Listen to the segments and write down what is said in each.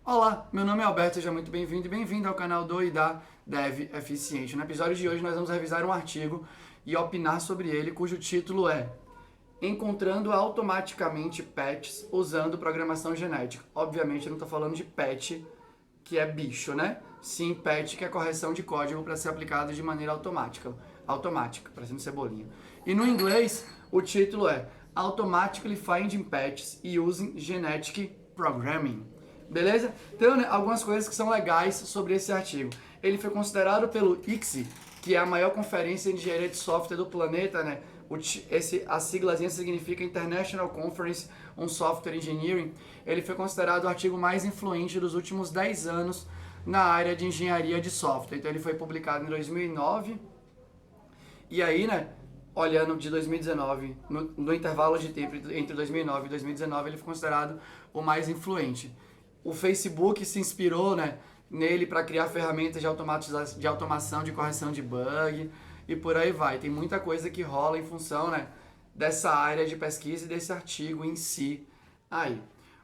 Olá, meu nome é Alberto, seja muito bem-vindo e bem-vindo ao canal do e da Dev Eficiente. No episódio de hoje nós vamos revisar um artigo e opinar sobre ele, cujo título é Encontrando automaticamente patches usando programação genética. Obviamente eu não estou falando de patch, que é bicho, né? Sim, patch, que é correção de código para ser aplicado de maneira automática, parecendo cebolinha. E no inglês, o título é Automatically Finding Patches Using Genetic Programming. Beleza? Então, né, algumas coisas que são legais sobre esse artigo. Ele foi considerado pelo ICSE, que é a maior conferência de engenharia de software do planeta, né? A siglazinha significa International Conference on Software Engineering. Ele foi considerado o artigo mais influente dos últimos 10 anos na área de engenharia de software. Então ele foi publicado em 2009. E aí, né, olhando de 2019, no intervalo de tempo entre 2009 e 2019, ele foi considerado o mais influente. O Facebook se inspirou, né, nele para criar ferramentas de automação de correção de bug e por aí vai. Tem muita coisa que rola em função, né, dessa área de pesquisa e desse artigo em si. Aí,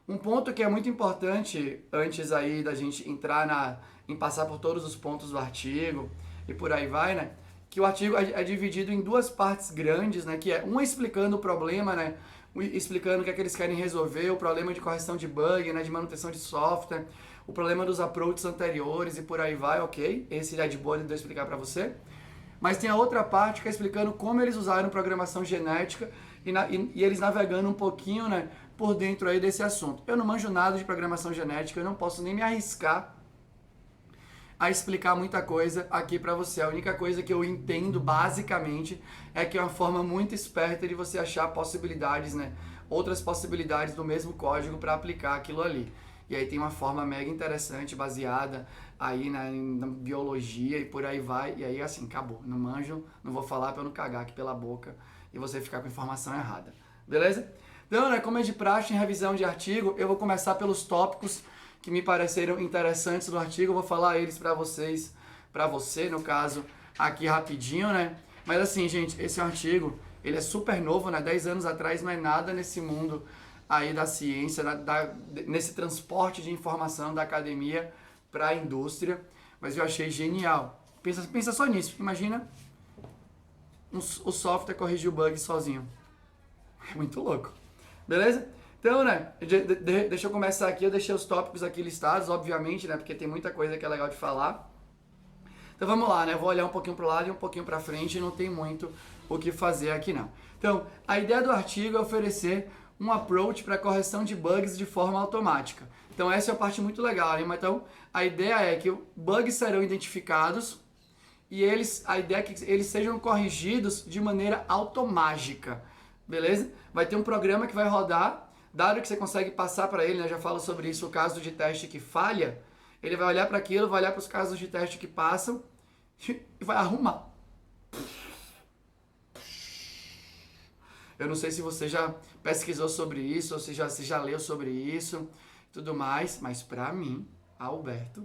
um ponto que é muito importante antes aí da gente entrar em passar por todos os pontos do artigo e por aí vai, né, que o artigo é dividido em duas partes grandes, né, que é uma explicando o problema, né, explicando o que é que eles querem resolver, o problema de correção de bug, né, de manutenção de software, o problema dos approaches anteriores e por aí vai, ok? Esse já é de boa de eu explicar para você. Mas tem a outra parte que é explicando como eles usaram programação genética e eles navegando um pouquinho, né, por dentro aí desse assunto. Eu não manjo nada de programação genética, eu não posso nem me arriscar a explicar muita coisa aqui para você. A única coisa que eu entendo basicamente é que é uma forma muito esperta de você achar possibilidades, né? Outras possibilidades do mesmo código para aplicar aquilo ali. E aí tem uma forma mega interessante baseada aí na biologia e por aí vai. E aí assim, acabou. Não manjo, não vou falar para eu não cagar aqui pela boca e você ficar com informação errada. Beleza? Então, né, como é de praxe em revisão de artigo, eu vou começar pelos tópicos que me pareceram interessantes no artigo. Eu vou falar eles para vocês, para você, no caso, aqui rapidinho, né? Mas assim, gente, esse é um artigo, ele é super novo, né? 10 anos atrás não é nada nesse mundo aí da ciência, nesse transporte de informação da academia para a indústria, mas eu achei genial. Pensa só nisso, imagina o software corrigir o bug sozinho. É muito louco. Beleza? Então, né, deixa eu começar aqui, eu deixei os tópicos aqui listados, obviamente, né, porque tem muita coisa que é legal de falar. Então vamos lá, né, eu vou olhar um pouquinho para o lado e um pouquinho para frente, e não tem muito o que fazer aqui não. Então, a ideia do artigo é oferecer um approach para correção de bugs de forma automática. Então essa é a parte muito legal, hein? Então a ideia é que bugs serão identificados e a ideia é que eles sejam corrigidos de maneira automágica, beleza? Vai ter um programa que vai rodar. Dado que você consegue passar para ele, né, já falo sobre isso, o caso de teste que falha, ele vai olhar para aquilo, vai olhar para os casos de teste que passam e vai arrumar. Eu não sei se você já pesquisou sobre isso, ou se já leu sobre isso, tudo mais, mas para mim, Alberto,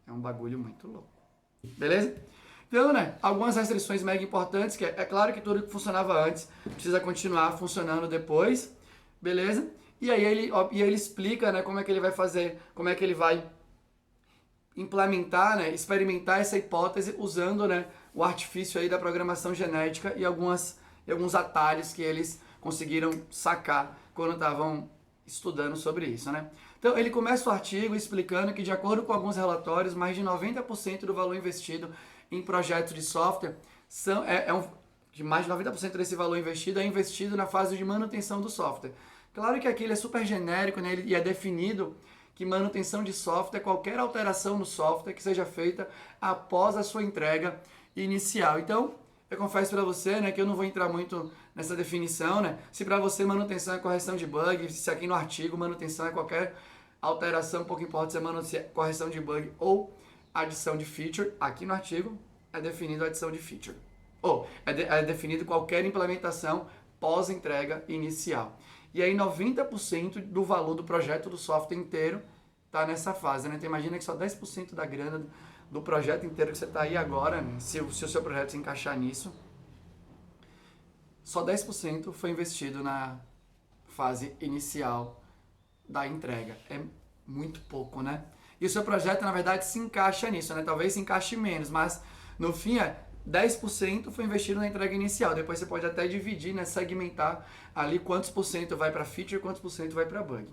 é um bagulho muito louco. Beleza? Então, né, algumas restrições mega importantes, que é claro que tudo que funcionava antes precisa continuar funcionando depois, beleza? E aí ele explica, né, como é que ele vai fazer, como é que ele vai implementar, né, experimentar essa hipótese usando, né, o artifício aí da programação genética e alguns atalhos que eles conseguiram sacar quando estavam estudando sobre isso, né? Então ele começa o artigo explicando que de acordo com alguns relatórios, mais de 90% do valor investido em projetos de software de mais de 90% desse valor investido é investido na fase de manutenção do software. Claro que aqui ele é super genérico, né, e é definido que manutenção de software é qualquer alteração no software que seja feita após a sua entrega inicial. Então, eu confesso para você, né, que eu não vou entrar muito nessa definição, né? Se para você manutenção é correção de bug, se aqui no artigo manutenção é qualquer alteração, pouco importa se é correção de bug ou adição de feature, aqui no artigo é definido adição de feature. Ou é definido qualquer implementação pós-entrega inicial. E aí 90% do valor do projeto do software inteiro está nessa fase, né? Então imagina que só 10% da grana do projeto inteiro que você está aí agora, né? Se o seu projeto se encaixar nisso, só 10% foi investido na fase inicial da entrega. É muito pouco, né? E o seu projeto, na verdade, se encaixa nisso, né? Talvez se encaixe menos, mas no fim 10% foi investido na entrega inicial. Depois você pode até dividir, né? Segmentar ali quantos por cento vai para feature e quantos por cento vai para bug.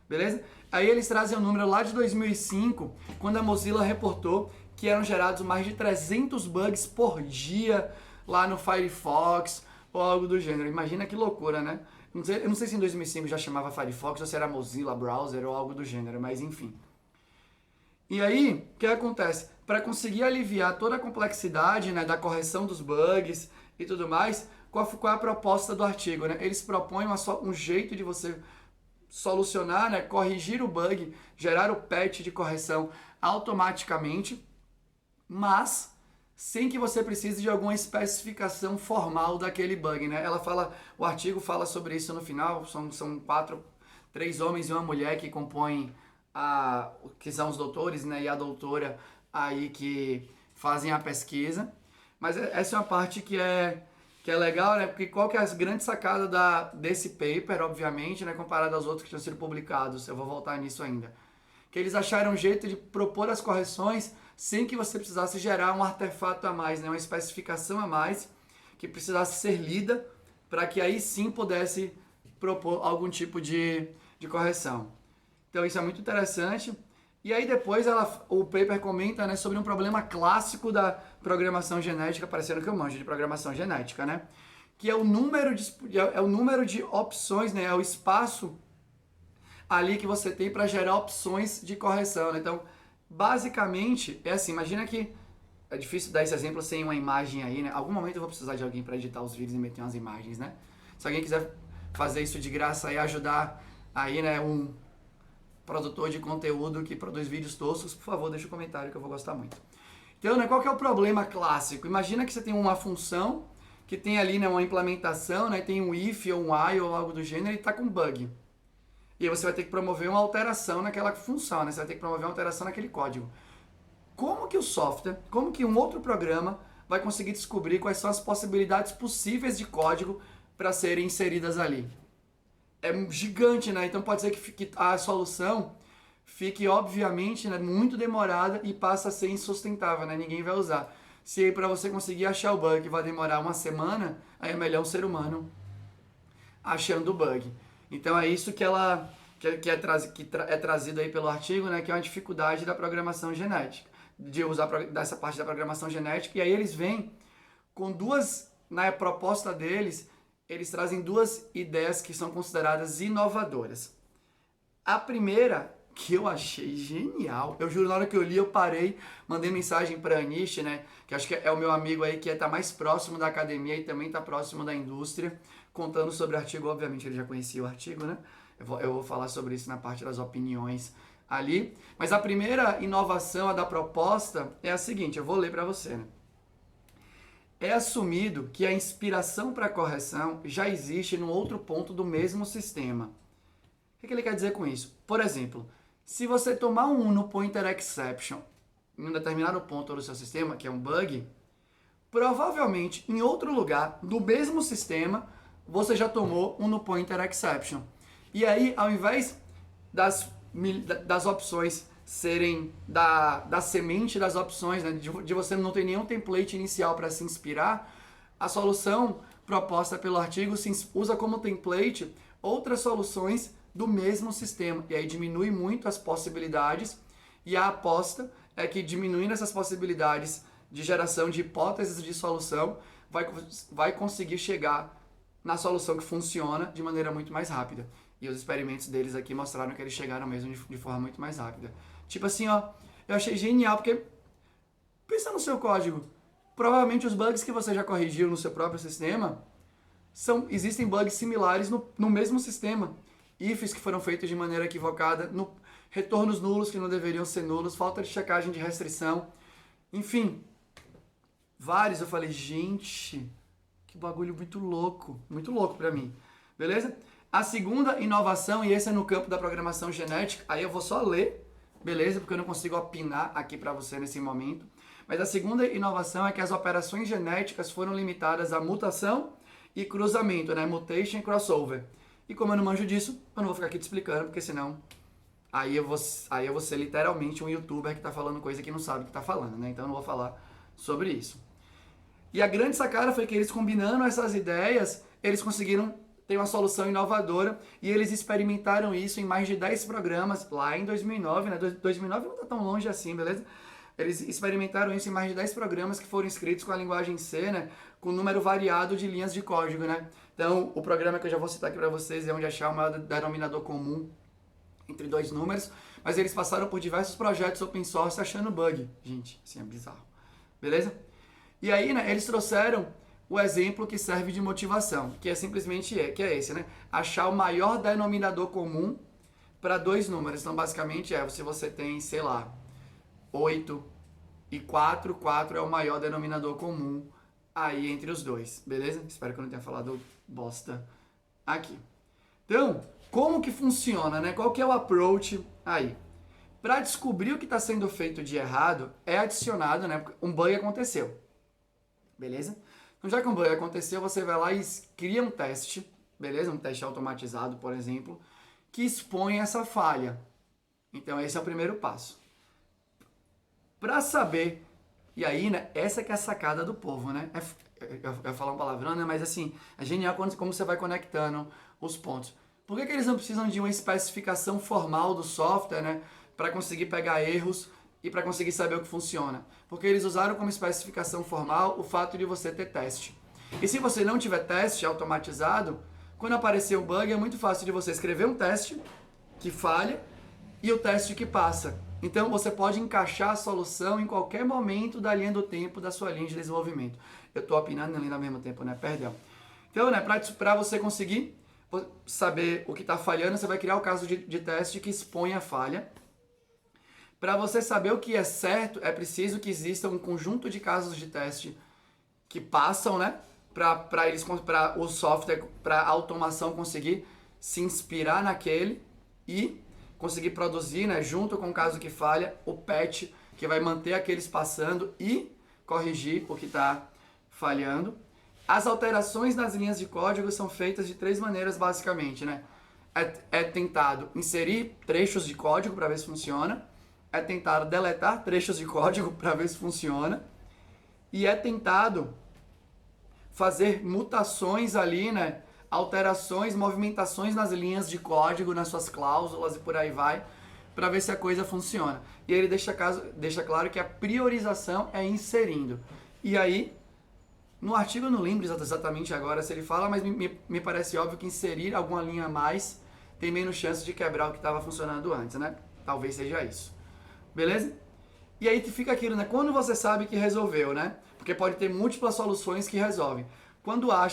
Beleza? Aí eles trazem um número lá de 2005, quando a Mozilla reportou que eram gerados mais de 300 bugs por dia lá no Firefox ou algo do gênero. Imagina que loucura, né? Eu não sei se em 2005 já chamava Firefox ou se era Mozilla Browser ou algo do gênero, mas enfim. E aí, o que acontece? Para conseguir aliviar toda a complexidade, né, da correção dos bugs e tudo mais, qual é a proposta do artigo? Né? Eles propõem um jeito de você solucionar, né, corrigir o bug, gerar o patch de correção automaticamente, mas sem que você precise de alguma especificação formal daquele bug, né? O artigo fala sobre isso no final, são 3 homens e uma mulher que compõem que são os doutores, né, e a doutora aí que fazem a pesquisa. Mas essa é uma parte que é legal, né? Porque qual que é a grande sacada desse paper, obviamente, né, comparado aos outros que tinham sido publicados, eu vou voltar nisso ainda. Que eles acharam um jeito de propor as correções sem que você precisasse gerar um artefato a mais, né, uma especificação a mais que precisasse ser lida para que aí sim pudesse propor algum tipo de correção. Então isso é muito interessante. E aí depois o paper comenta, né, sobre um problema clássico da programação genética, parecendo que eu manjo de programação genética, né? Que é o número de opções, né? É o espaço ali que você tem para gerar opções de correção, né? Então, basicamente, é assim, imagina que é difícil dar esse exemplo sem uma imagem aí, né? Algum momento eu vou precisar de alguém para editar os vídeos e meter umas imagens, né? Se alguém quiser fazer isso de graça e ajudar aí, né, um produtor de conteúdo que produz vídeos toscos, por favor, deixa um comentário que eu vou gostar muito. Então, né, qual que é o problema clássico? Imagina que você tem uma função que tem ali, né, uma implementação, né, tem um if ou um while ou algo do gênero e está com bug. E aí você vai ter que promover uma alteração naquela função, né? Você vai ter que promover uma alteração naquele código. Como que o software, como que um outro programa vai conseguir descobrir quais são as possibilidades possíveis de código para serem inseridas ali? É gigante, né? Então pode ser que a solução fique, obviamente, né, muito demorada e passa a ser insustentável, né? Ninguém vai usar. Se aí para você conseguir achar o bug vai demorar uma semana, aí é melhor um ser humano achando o bug. Então é isso que é trazido aí pelo artigo, né? Que é uma dificuldade da programação genética, de usar dessa parte da programação genética. E aí eles vêm com na proposta deles, eles trazem 2 ideias que são consideradas inovadoras. A primeira, que eu achei genial, eu juro, na hora que eu li, eu parei, mandei mensagem para a Anish, né, que acho que é o meu amigo aí que está mais próximo da academia e também está próximo da indústria, contando sobre o artigo. Obviamente ele já conhecia o artigo, né? Eu vou falar sobre isso na parte das opiniões ali. Mas a primeira inovação, a da proposta, é a seguinte, eu vou ler para você, né? É assumido que a inspiração para a correção já existe num outro ponto do mesmo sistema. O que ele quer dizer com isso? Por exemplo, se você tomar um no pointer exception em um determinado ponto do seu sistema, que é um bug, provavelmente em outro lugar do mesmo sistema você já tomou um no pointer exception. E aí, ao invés das opções serem da semente das opções, né, de você não ter nenhum template inicial para se inspirar, a solução proposta pelo artigo usa como template outras soluções do mesmo sistema. E aí diminui muito as possibilidades, e a aposta é que diminuindo essas possibilidades de geração de hipóteses de solução, vai conseguir chegar na solução que funciona de maneira muito mais rápida. E os experimentos deles aqui mostraram que eles chegaram mesmo de forma muito mais rápida. Tipo assim, ó, eu achei genial, porque pensa no seu código. Provavelmente os bugs que você já corrigiu no seu próprio sistema, existem bugs similares no mesmo sistema. Ifs que foram feitos de maneira equivocada, retornos nulos que não deveriam ser nulos, falta de checagem de restrição, enfim, vários. Eu falei, gente, que bagulho muito louco pra mim, beleza? A segunda inovação, e esse é no campo da programação genética, aí eu vou só ler, beleza? Porque eu não consigo opinar aqui pra você nesse momento, mas a segunda inovação é que as operações genéticas foram limitadas à mutação e cruzamento, né? Mutation e crossover. E como eu não manjo disso, eu não vou ficar aqui te explicando, porque senão aí eu vou ser literalmente um youtuber que tá falando coisa que não sabe o que tá falando, né? Então eu não vou falar sobre isso. E a grande sacada foi que eles combinando essas ideias, eles conseguiram ter uma solução inovadora e eles experimentaram isso em mais de 10 programas lá em 2009, né? 2009 não tá tão longe assim, beleza? Eles experimentaram isso em mais de 10 programas que foram escritos com a linguagem C, né? Com um número variado de linhas de código, né? Então, o programa que eu já vou citar aqui para vocês é onde achar o maior denominador comum entre dois números, mas eles passaram por diversos projetos open source achando bug. Gente, assim é bizarro. Beleza? E aí, né, eles trouxeram o exemplo que serve de motivação, que é simplesmente que é esse, né? Achar o maior denominador comum para dois números. Então, basicamente, se você tem, sei lá, 8 e 4, 4 é o maior denominador comum aí entre os dois, beleza? Espero que eu não tenha falado bosta aqui. Então, como que funciona, né? Qual que é o approach aí? Para descobrir o que está sendo feito de errado, é adicionado, né? Um bug aconteceu, beleza? Então, já que um bug aconteceu, você vai lá e cria um teste, beleza? Um teste automatizado, por exemplo, que expõe essa falha. Então, esse é o primeiro passo. Para saber, e aí, né, essa que é a sacada do povo, né? Eu ia falar um palavrão, né? Mas assim, é genial como você vai conectando os pontos. Por que eles não precisam de uma especificação formal do software, né? Para conseguir pegar erros e para conseguir saber o que funciona? Porque eles usaram como especificação formal o fato de você ter teste. E se você não tiver teste automatizado, quando aparecer um bug, é muito fácil de você escrever um teste que falha e o teste que passa. Então você pode encaixar a solução em qualquer momento da linha do tempo da sua linha de desenvolvimento. Eu estou opinando na linha ao mesmo tempo, né? Perdão. Então, né, para você conseguir saber o que está falhando, você vai criar o caso de teste que expõe a falha. Para você saber o que é certo, é preciso que exista um conjunto de casos de teste que passam, né? Para o software, para a automação conseguir se inspirar naquele e conseguir produzir, né, junto com o caso que falha, o patch que vai manter aqueles passando e corrigir o que está falhando. As alterações nas linhas de código são feitas de três maneiras, basicamente, né? É tentado inserir trechos de código para ver se funciona, é tentado deletar trechos de código para ver se funciona, e é tentado fazer mutações ali, né? Alterações, movimentações nas linhas de código, nas suas cláusulas e por aí vai, para ver se a coisa funciona. E ele deixa claro que a priorização é inserindo. E aí, no artigo eu não lembro exatamente agora se ele fala, mas me parece óbvio que inserir alguma linha a mais tem menos chance de quebrar o que estava funcionando antes, né? Talvez seja isso. Beleza? E aí fica aquilo, né? Quando você sabe que resolveu, né? Porque pode ter múltiplas soluções que resolvem. Quando há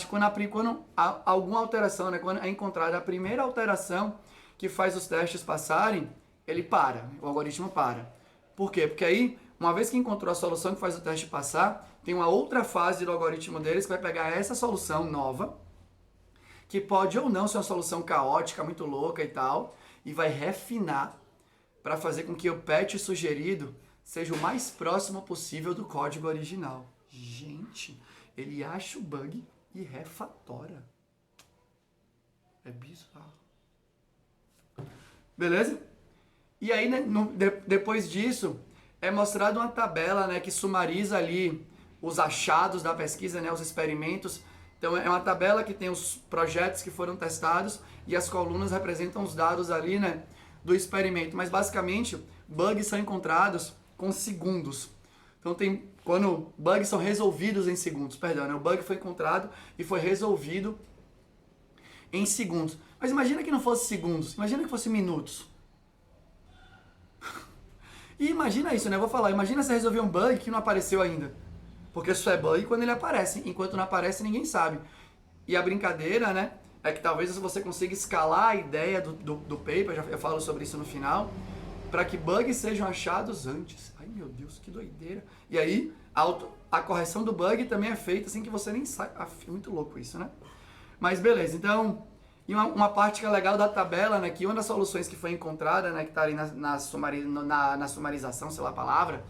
alguma alteração, né? Quando é encontrada a primeira alteração que faz os testes passarem, ele para, o algoritmo para. Por quê? Porque aí, uma vez que encontrou a solução que faz o teste passar, tem uma outra fase do algoritmo deles que vai pegar essa solução nova, que pode ou não ser uma solução caótica, muito louca e tal, e vai refinar para fazer com que o patch sugerido seja o mais próximo possível do código original. Gente, ele acha o bug e refatora. É bizarro. Beleza? E aí, né, depois disso, é mostrado uma tabela, né, que sumariza ali os achados da pesquisa, né, os experimentos. Então, é uma tabela que tem os projetos que foram testados e as colunas representam os dados ali, né, do experimento. Mas, basicamente, bugs são encontrados com segundos. Então, quando bugs são resolvidos em segundos, perdão, né, o bug foi encontrado e foi resolvido em segundos. Mas imagina que não fosse segundos, imagina que fosse minutos. E imagina isso, né? Eu vou falar, imagina você resolver um bug que não apareceu ainda. Porque isso é bug quando ele aparece. Enquanto não aparece, ninguém sabe. E a brincadeira, né? É que talvez você consiga escalar a ideia do paper, eu falo sobre isso no final, para que bugs sejam achados antes. Ai, meu Deus, que doideira. E aí, a correção do bug também é feita sem que você nem saiba. É muito louco isso, né? Mas beleza, então... E uma parte que é legal da tabela, né, que uma das soluções que foi encontrada, né, que está ali na sumarização, sei lá a palavra,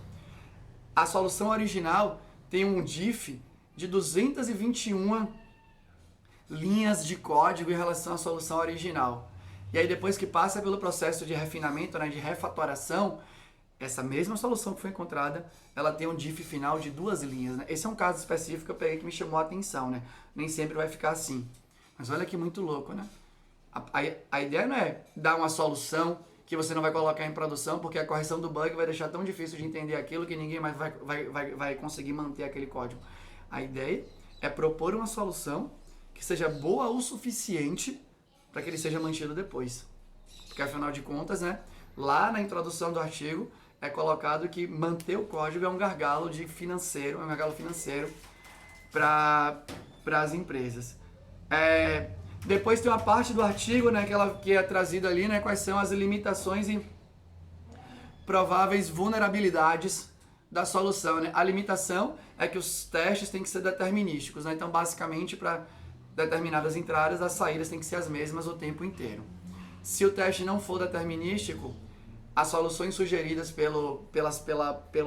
a solução original tem um diff de 221 linhas de código em relação à solução original. e aí depois que passa pelo processo de refinamento, né, de refatoração, essa mesma solução que foi encontrada, ela tem um diff final de 2 linhas, né? Esse é um caso específico que eu peguei que me chamou a atenção, né? Nem sempre vai ficar assim. Mas olha que muito louco, né? A ideia não é dar uma solução que você não vai colocar em produção, porque a correção do bug vai deixar tão difícil de entender aquilo que ninguém mais vai conseguir manter aquele código. A ideia é propor uma solução que seja boa o suficiente para que ele seja mantido depois. Porque afinal de contas, né, lá na introdução do artigo é colocado que manter o código é um gargalo financeiro para as empresas. Depois tem uma parte do artigo, né, que é trazida ali, né, quais são as limitações e prováveis vulnerabilidades da solução, né? A limitação é que os testes têm que ser determinísticos, né? Então, basicamente, para determinadas entradas, as saídas têm que ser as mesmas o tempo inteiro. Se o teste não for determinístico, as soluções sugeridas pelo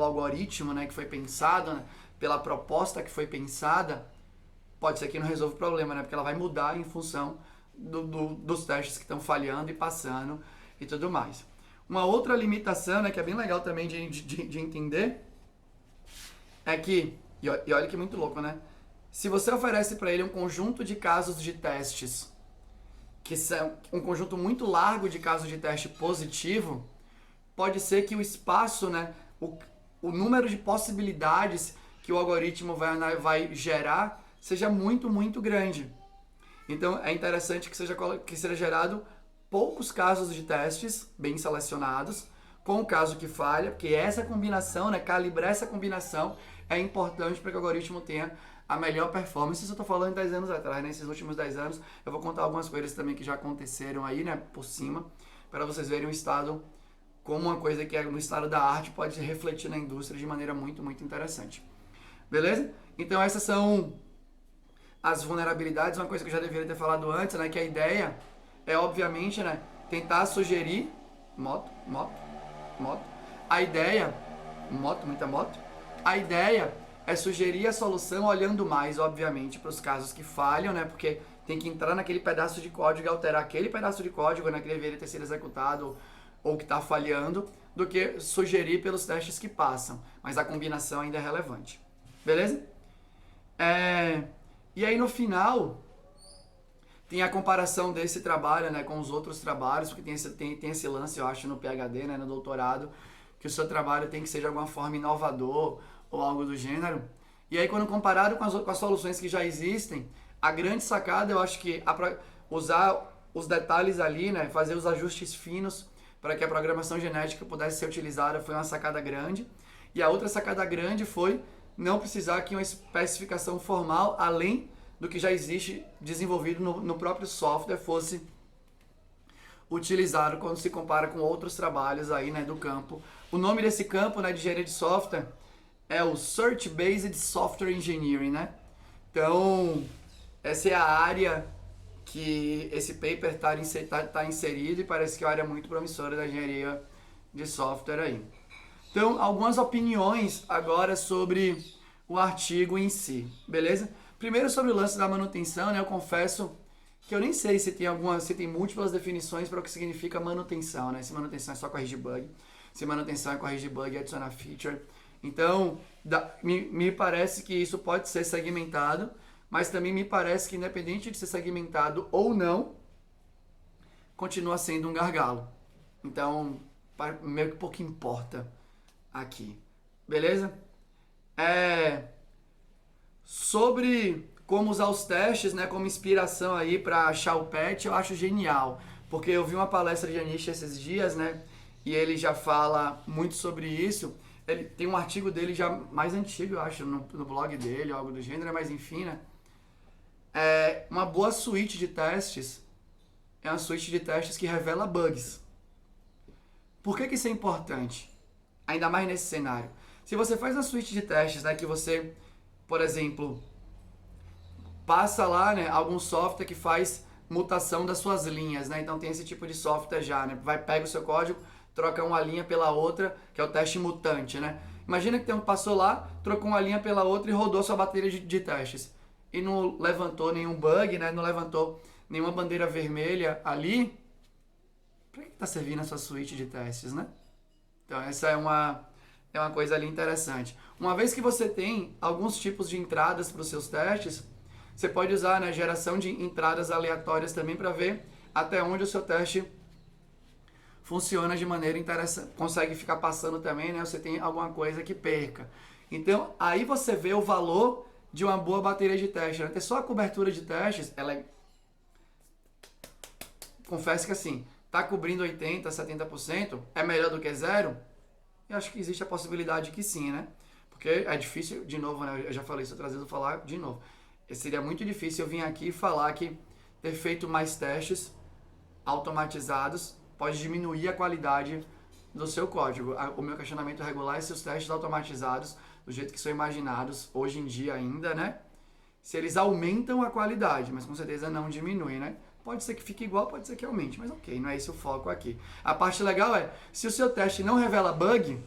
algoritmo, né, que foi pensado, né, pela proposta que foi pensada, pode ser que não resolva o problema, né? Porque ela vai mudar em função dos testes que estão falhando e passando e tudo mais. Uma outra limitação, né, que é bem legal também de entender, é que, e olha que muito louco, né? Se você oferece para ele um conjunto de casos de testes, que são um conjunto muito largo de casos de teste positivo, pode ser que o espaço, né, o número de possibilidades que o algoritmo vai gerar seja muito, muito grande. Então é interessante que seja gerado poucos casos de testes bem selecionados, com o caso que falha, porque essa combinação, né, calibrar essa combinação é importante para que o algoritmo tenha a melhor performance. Isso eu estou falando 10 anos atrás, nesses últimos 10 anos, eu vou contar algumas coisas também que já aconteceram aí, né, por cima, para vocês verem o estado, como uma coisa que é no estado da arte pode refletir na indústria de maneira muito, muito interessante. Beleza? Então essas são as vulnerabilidades, uma coisa que eu já deveria ter falado antes, né, que a ideia é, obviamente, né, tentar sugerir a ideia, a ideia é sugerir a solução olhando mais, obviamente, para os casos que falham, né, porque tem que entrar naquele pedaço de código e alterar aquele pedaço de código, né, que deveria ter sido executado ou que está falhando, do que sugerir pelos testes que passam, mas a combinação ainda é relevante. Beleza? E aí no final tem a comparação desse trabalho, né, com os outros trabalhos, porque tem esse lance, eu acho, no PhD, né, no doutorado, que o seu trabalho tem que ser de alguma forma inovador ou algo do gênero. E aí quando comparado com as soluções que já existem, a grande sacada, eu acho que usar os detalhes ali, né, fazer os ajustes finos para que a programação genética pudesse ser utilizada foi uma sacada grande. E a outra sacada grande foi não precisar que uma especificação formal, além do que já existe desenvolvido no próprio software, fosse utilizado quando se compara com outros trabalhos aí, né, do campo. O nome desse campo, né, de engenharia de software é o Search Based Software Engineering, né? Então, essa é a área que esse paper está inserido e parece que é uma área muito promissora da engenharia de software aí. Então, algumas opiniões agora sobre o artigo em si, beleza? Primeiro sobre o lance da manutenção, né? Eu confesso que eu nem sei se tem múltiplas definições para o que significa manutenção, né? Se manutenção é só corrigir bug, se manutenção é corrigir bug e adicionar feature. Então, me parece que isso pode ser segmentado, mas também me parece que independente de ser segmentado ou não, continua sendo um gargalo. Então, meio que pouco importa aqui. Beleza? Sobre como usar os testes, né, como inspiração aí para achar o patch, eu acho genial. Porque eu vi uma palestra de Anish esses dias, né, e ele já fala muito sobre isso. Ele tem um artigo dele já mais antigo, eu acho, no blog dele, algo do gênero, mas enfim, né. Uma boa suíte de testes é uma suíte de testes que revela bugs. Por que isso é importante? Ainda mais nesse cenário. Se você faz uma suíte de testes, né, que você, por exemplo, passa lá, né, algum software que faz mutação das suas linhas, né? Então tem esse tipo de software já, né? Pega o seu código, troca uma linha pela outra, que é o teste mutante, né? Imagina que passou lá, trocou uma linha pela outra e rodou sua bateria de testes. E não levantou nenhum bug, né? Não levantou nenhuma bandeira vermelha ali. para que está servindo a sua suíte de testes, né? Então essa é uma coisa ali interessante. Uma vez que você tem alguns tipos de entradas para os seus testes, você pode usar, né, geração de entradas aleatórias também para ver até onde o seu teste funciona de maneira interessante, consegue ficar passando também, né? Você tem alguma coisa que perca. Então, aí você vê o valor de uma boa bateria de teste, né? Ter só a cobertura de testes, ela é... Confesso que assim, tá cobrindo 80%, 70%, é melhor do que zero? Eu acho que existe a possibilidade que sim, né? Porque é difícil, de novo, né? Eu já falei isso outras vezes, vou falar de novo. Seria muito difícil eu vir aqui e falar que ter feito mais testes automatizados pode diminuir a qualidade do seu código. O meu questionamento regular é se os testes automatizados, do jeito que são imaginados hoje em dia ainda, né? Se eles aumentam a qualidade, mas com certeza não diminuem, né? Pode ser que fique igual, pode ser que aumente, mas ok, não é esse o foco aqui. A parte legal é, se o seu teste não revela bug,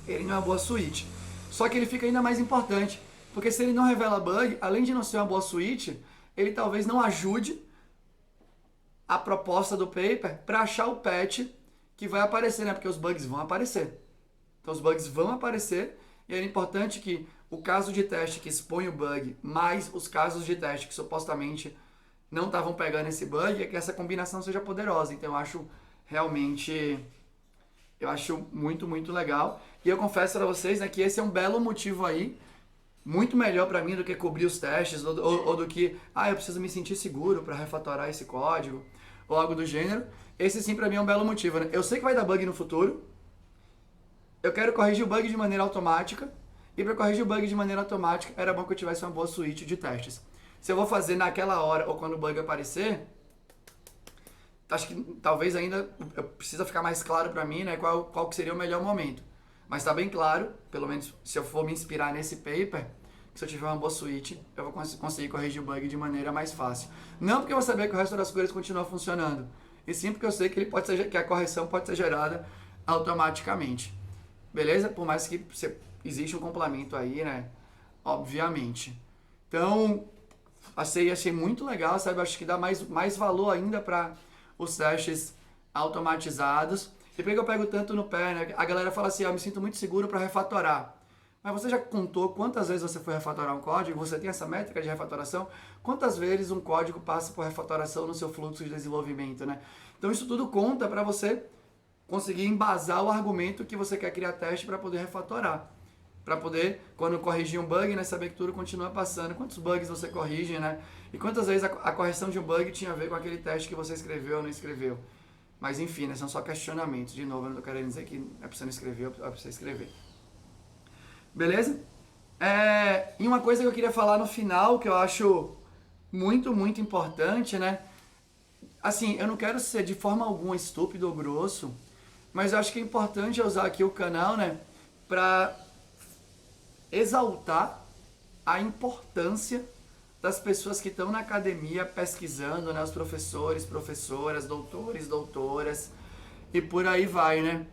ele não é uma boa suíte. Só que ele fica ainda mais importante, porque se ele não revela bug, além de não ser uma boa suíte, ele talvez não ajude a proposta do paper para achar o patch que vai aparecer, né? Porque os bugs vão aparecer. Então os bugs vão aparecer e é importante que o caso de teste que expõe o bug, mais os casos de teste que supostamente não estavam pegando esse bug, é que essa combinação seja poderosa. Então eu acho realmente, eu acho muito, muito legal. E eu confesso para vocês, né, que esse é um belo motivo aí, muito melhor para mim do que cobrir os testes, ou do que, eu preciso me sentir seguro para refatorar esse código, ou algo do gênero. Esse sim para mim é um belo motivo, né? Eu sei que vai dar bug no futuro, eu quero corrigir o bug de maneira automática, e para corrigir o bug de maneira automática, era bom que eu tivesse uma boa suíte de testes. Se eu vou fazer naquela hora, ou quando o bug aparecer, acho que talvez ainda precisa ficar mais claro para mim, né, qual que seria o melhor momento. Mas está bem claro, pelo menos se eu for me inspirar nesse paper, que se eu tiver uma boa suíte, eu vou conseguir corrigir o bug de maneira mais fácil. Não porque eu vou saber que o resto das coisas continua funcionando, e sim porque eu sei que, que a correção pode ser gerada automaticamente. Beleza? Por mais que existe um complemento aí, né? Obviamente. Então, achei muito legal, sabe? Acho que dá mais valor ainda para os testes automatizados. E por que eu pego tanto no pé, né? A galera fala assim, eu me sinto muito seguro para refatorar. Mas você já contou quantas vezes você foi refatorar um código? Você tem essa métrica de refatoração? Quantas vezes um código passa por refatoração no seu fluxo de desenvolvimento, né? Então isso tudo conta para você conseguir embasar o argumento que você quer criar teste para poder refatorar. Para poder, quando corrigir um bug, né, saber que tudo continua passando. Quantos bugs você corrige, né? E quantas vezes a correção de um bug tinha a ver com aquele teste que você escreveu ou não escreveu. Mas enfim, né, são só questionamentos. De novo, eu não estou querendo dizer que é para você não escrever ou é para você escrever. Beleza? E uma coisa que eu queria falar no final, que eu acho muito, muito importante, né? Assim, eu não quero ser de forma alguma estúpido ou grosso, mas eu acho que é importante eu usar aqui o canal, né? Para exaltar a importância das pessoas que estão na academia pesquisando, né? Os professores, professoras, doutores, doutoras e por aí vai, né?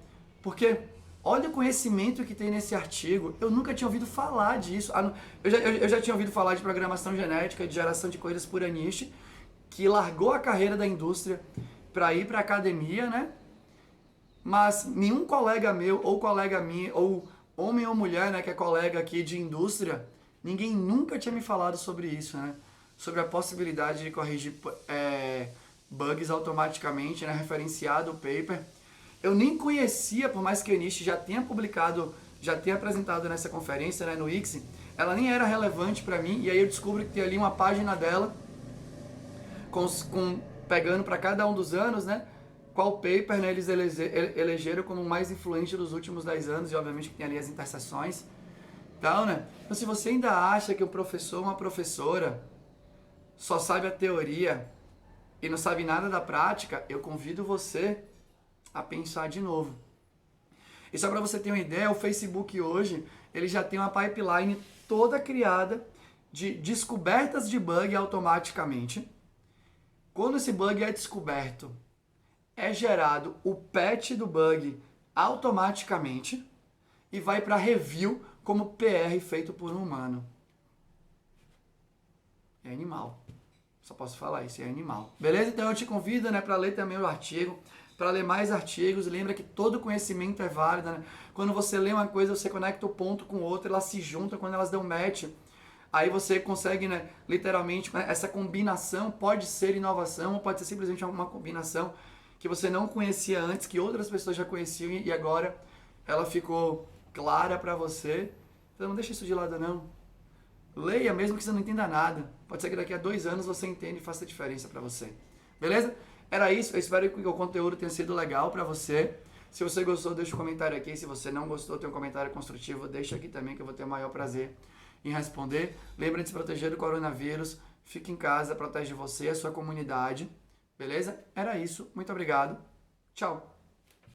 Porque olha o conhecimento que tem nesse artigo. Eu nunca tinha ouvido falar disso. Eu já tinha ouvido falar de programação genética, de geração de coisas por Anish, que largou a carreira da indústria para ir para a academia, né? Mas nenhum colega meu, ou colega minha, ou homem ou mulher, né, que é colega aqui de indústria, ninguém nunca tinha me falado sobre isso, né? Sobre a possibilidade de corrigir bugs automaticamente, né? Referenciado o paper. Eu nem conhecia, por mais que a Anish já tenha publicado, já tenha apresentado nessa conferência, né, no ICSI, ela nem era relevante para mim, e aí eu descubro que tem ali uma página dela, pegando para cada um dos anos, né, qual paper, né, eles elegeram como o mais influente dos últimos 10 anos, e obviamente que tem ali as interseções. Então, né, então se você ainda acha que um professor ou uma professora só sabe a teoria e não sabe nada da prática, eu convido você a pensar de novo. E só para você ter uma ideia, o Facebook hoje, ele já tem uma pipeline toda criada de descobertas de bug automaticamente. Quando esse bug é descoberto, é gerado o patch do bug automaticamente e vai para review como PR feito por um humano. É animal. Só posso falar isso, é animal. Beleza? Então eu te convido, né, para ler também o artigo, para ler mais artigos. Lembra que todo conhecimento é válido, né? Quando você lê uma coisa, você conecta o ponto com o outro, elas se juntam quando elas dão match. Aí você consegue, né, literalmente, essa combinação pode ser inovação, ou pode ser simplesmente uma combinação que você não conhecia antes, que outras pessoas já conheciam e agora ela ficou clara para você. Então não deixa isso de lado não. Leia mesmo que você não entenda nada. Pode ser que daqui a 2 anos você entenda e faça diferença para você. Beleza? Era isso. Eu espero que o conteúdo tenha sido legal para você. Se você gostou, deixa um comentário aqui. Se você não gostou, tem um comentário construtivo, deixa aqui também que eu vou ter o maior prazer em responder. Lembre de se proteger do coronavírus. Fique em casa, protege você e a sua comunidade. Beleza? Era isso. Muito obrigado. Tchau.